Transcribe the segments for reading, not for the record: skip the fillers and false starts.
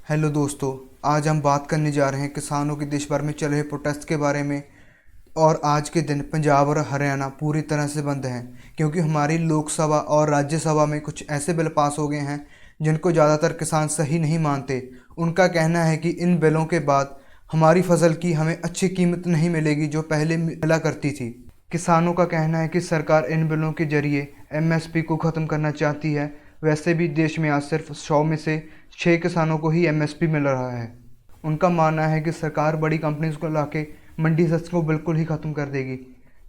Hello दोस्तों, आज हम बात करने जा रहे हैं किसानों के देश भर में चल रहे प्रोटेस्ट के बारे में। और आज के दिन पंजाब और हरियाणा पूरी तरह से बंद हैं क्योंकि हमारी लोकसभा और राज्यसभा में कुछ ऐसे बिल पास हो गए हैं जिनको ज़्यादातर किसान सही नहीं मानते। उनका कहना है कि इन बिलों के बाद हमारी फसल की हमें अच्छी कीमत नहीं मिलेगी जो पहले मिला करती थी। किसानों का कहना है कि सरकार इन बिलों के जरिए एमएसपी को ख़त्म करना चाहती है। वैसे भी देश में आज सिर्फ 100 में से 6 किसानों को ही एमएसपी मिल रहा है। उनका मानना है कि सरकार बड़ी कंपनीज को लाके मंडी सिस्टम को बिल्कुल ही ख़त्म कर देगी।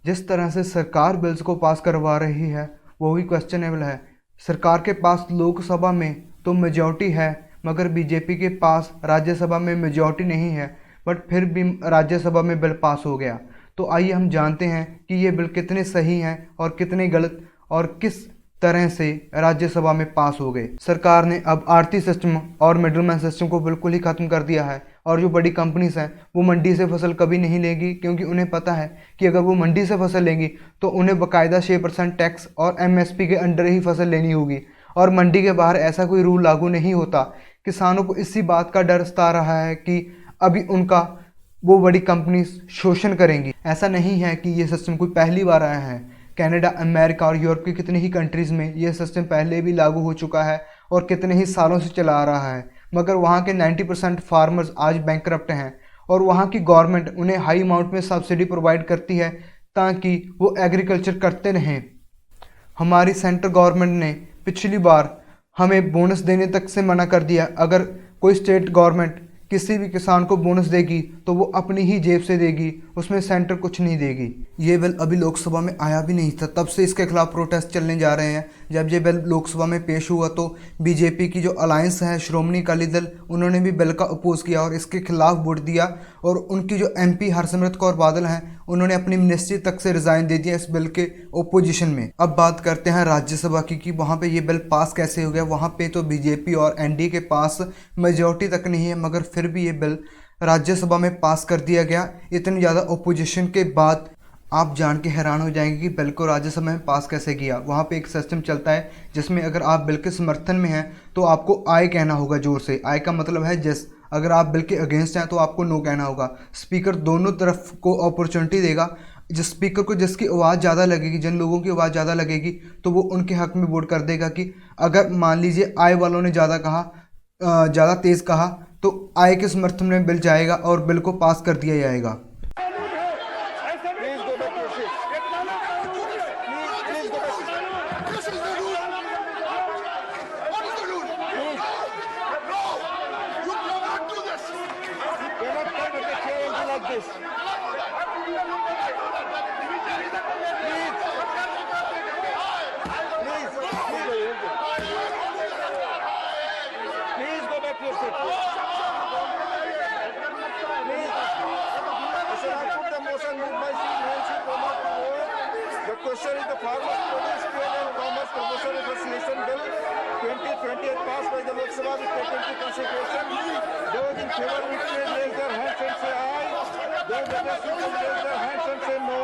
जिस तरह से सरकार बिल्स को पास करवा रही है वो भी क्वेश्चनेबल है। सरकार के पास लोकसभा में तो मेजॉरिटी है मगर बीजेपी के पास राज्यसभा में मेजॉरिटी नहीं है, बट फिर भी राज्यसभा में बिल पास हो गया। तो आइए हम जानते हैं कि ये बिल कितने सही हैं और कितने गलत और किस तरह से राज्यसभा में पास हो गए। सरकार ने अब आढ़ती सिस्टम और मिडलमैन सिस्टम को बिल्कुल ही ख़त्म कर दिया है और जो बड़ी कंपनीज हैं वो मंडी से फसल कभी नहीं लेंगी क्योंकि उन्हें पता है कि अगर वो मंडी से फसल लेंगी तो उन्हें बाकायदा 6% टैक्स और एमएसपी के अंडर ही फसल लेनी होगी और मंडी के बाहर ऐसा कोई रूल लागू नहीं होता। किसानों को इसी बात का डर सता रहा है कि अभी उनका वो बड़ी कंपनीज शोषण करेंगी। ऐसा नहीं है कि ये सिस्टम कोई पहली बार आया है। कनाडा, अमेरिका और यूरोप की कितनी ही कंट्रीज़ में ये सिस्टम पहले भी लागू हो चुका है और कितने ही सालों से चला आ रहा है, मगर वहाँ के 90% फार्मर्स आज बैंकरप्ट हैं और वहाँ की गवर्नमेंट उन्हें हाई अमाउंट में सब्सिडी प्रोवाइड करती है ताकि वो एग्रीकल्चर करते रहें। हमारी सेंट्रल गवर्नमेंट ने पिछली बार हमें बोनस देने तक से मना कर दिया। अगर कोई स्टेट गवर्नमेंट किसी भी किसान को बोनस देगी तो वो अपनी ही जेब से देगी, उसमें सेंटर कुछ नहीं देगी। ये बिल अभी लोकसभा में आया भी नहीं था, तब से इसके खिलाफ प्रोटेस्ट चलने जा रहे हैं। जब ये बिल लोकसभा में पेश हुआ तो बीजेपी की जो अलायंस है श्रोमणी अकाली दल, उन्होंने भी बिल का अपोज किया और इसके खिलाफ वोट दिया। और उनकी जो एमपी हरसिमरत कौर बादल हैं उन्होंने अपनी मिनिस्ट्री तक से रिज़ाइन दे दिया इस बिल के ओपोजिशन में। अब बात करते हैं राज्यसभा की कि वहाँ पे ये बिल पास कैसे हो गया। वहाँ पे तो बीजेपी और एनडीए के पास मेजॉरिटी तक नहीं है मगर फिर भी ये बिल राज्यसभा में पास कर दिया गया। इतनी ज़्यादा ओपोजिशन के बाद आप जान के हैरान हो जाएंगे कि बिल को राज्यसभा में पास कैसे किया। वहाँ पे एक सिस्टम चलता है जिसमें अगर आप बिल के समर्थन में हैं तो आपको आय कहना होगा जोर से। आय का मतलब है जिस। अगर आप बिल के अगेंस्ट हैं तो आपको नो कहना होगा। स्पीकर दोनों तरफ को अपॉर्चुनिटी देगा। जिस स्पीकर को जिसकी आवाज़ ज़्यादा लगेगी, जिन लोगों की आवाज़ ज़्यादा लगेगी तो वो उनके हक में वोट कर देगा कि अगर मान लीजिए आय वालों ने ज़्यादा कहा, ज़्यादा तेज़ कहा तो आय के समर्थन में बिल जाएगा और बिल को पास कर दिया जाएगा। Question is the Farmers Produce Trade and Commerce Promotion Association Bill 2020 passed by the Lok Sabha with taken into consideration. Those in favor will please raise their hands and say aye. Those against will raise their hands and say no.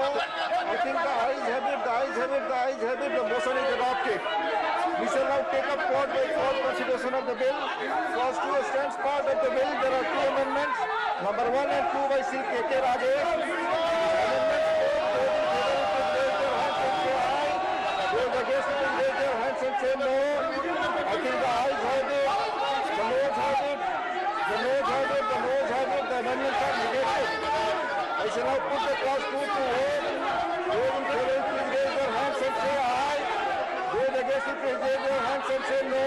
I think the ayes have it, the ayes have it, the ayes have it. The motion is adopted. We shall now take up part by part consideration of the bill. Clause 2 stands part of the bill. There are two amendments. Number 1 and 2 by Sri K.K. Rajesh. Say no. I think the ayes have it, the noes have it, the noes have it, the noes have it, the amendments are negated. I shall now put the clause 2 to vote. Those in favor please raise their hands and say aye. Those against it please raise their hands and say no.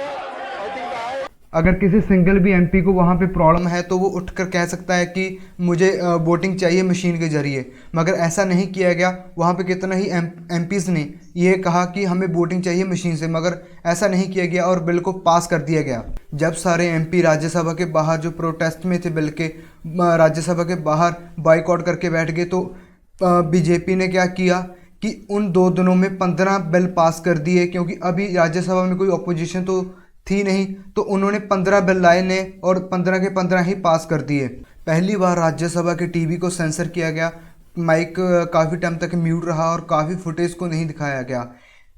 I think the ayes. अगर किसी single भी MP को वहाँ पे problem है तो वो उठकर कह सकता है कि मुझे वोटिंग चाहिए मशीन के ज़रिए, मगर ऐसा नहीं किया गया। वहाँ पे कितना ही एमपीज़ ने ये कहा कि हमें वोटिंग चाहिए मशीन से, मगर ऐसा नहीं किया गया और बिल को पास कर दिया गया। जब सारे एमपी राज्यसभा के बाहर जो प्रोटेस्ट में थे बिल के, राज्यसभा के बाहर बाइकआउट करके बैठ गए, तो बीजेपी ने क्या किया कि उन 2 दिनों में 15 बिल पास कर दिए। क्योंकि अभी राज्यसभा में कोई अपोजिशन तो थी नहीं, तो उन्होंने 15 बिल लाए ने और 15 के 15 ही पास कर दिए। पहली बार राज्यसभा के टीवी को सेंसर किया गया, माइक काफ़ी टाइम तक म्यूट रहा और काफ़ी फुटेज को नहीं दिखाया गया।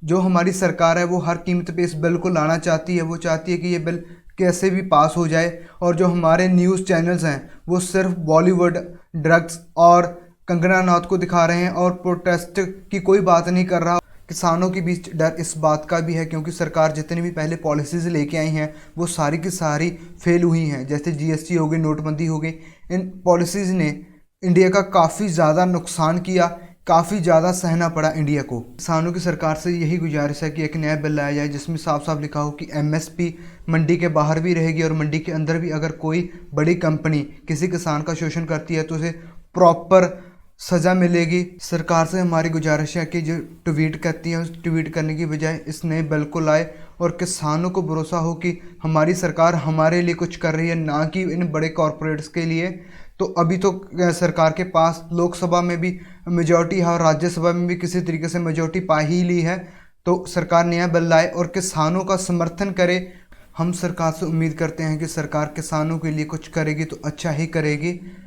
जो हमारी सरकार है वो हर कीमत पे इस बिल को लाना चाहती है। वो चाहती है कि ये बिल कैसे भी पास हो जाए, और जो हमारे न्यूज़ चैनल्स हैं वो सिर्फ बॉलीवुड, ड्रग्स और कंगना रनौत को दिखा रहे हैं और प्रोटेस्ट की कोई बात नहीं कर रहा। किसानों के बीच डर इस बात का भी है क्योंकि सरकार जितनी भी पहले पॉलिसीज़ लेके आई हैं वो सारी की सारी फेल हुई हैं, जैसे जीएसटी हो गई, नोटबंदी हो गई। इन पॉलिसीज़ ने इंडिया का काफ़ी ज़्यादा नुकसान किया, काफ़ी ज़्यादा सहना पड़ा इंडिया को। किसानों की सरकार से यही गुजारिश है कि एक नया बिल लाया जाए जिसमें साफ साफ लिखा हो कि एमएसपी मंडी के बाहर भी रहेगी और मंडी के अंदर भी अगर कोई बड़ी कंपनी किसी किसान का शोषण करती है तो उसे प्रॉपर सज़ा मिलेगी। सरकार से हमारी गुजारिश है कि जो ट्वीट करती है उस ट्वीट करने की बजाय इस नए बिल को लाए और किसानों को भरोसा हो कि हमारी सरकार हमारे लिए कुछ कर रही है, ना कि इन बड़े कॉरपोरेट्स के लिए। तो अभी तो सरकार के पास लोकसभा में भी मेजॉरिटी है और राज्यसभा में भी किसी तरीके से मेजॉरिटी पा ही ली है, तो सरकार नया बिल लाए और किसानों का समर्थन करे। हम सरकार से उम्मीद करते हैं कि सरकार किसानों के लिए कुछ करेगी तो अच्छा ही करेगी।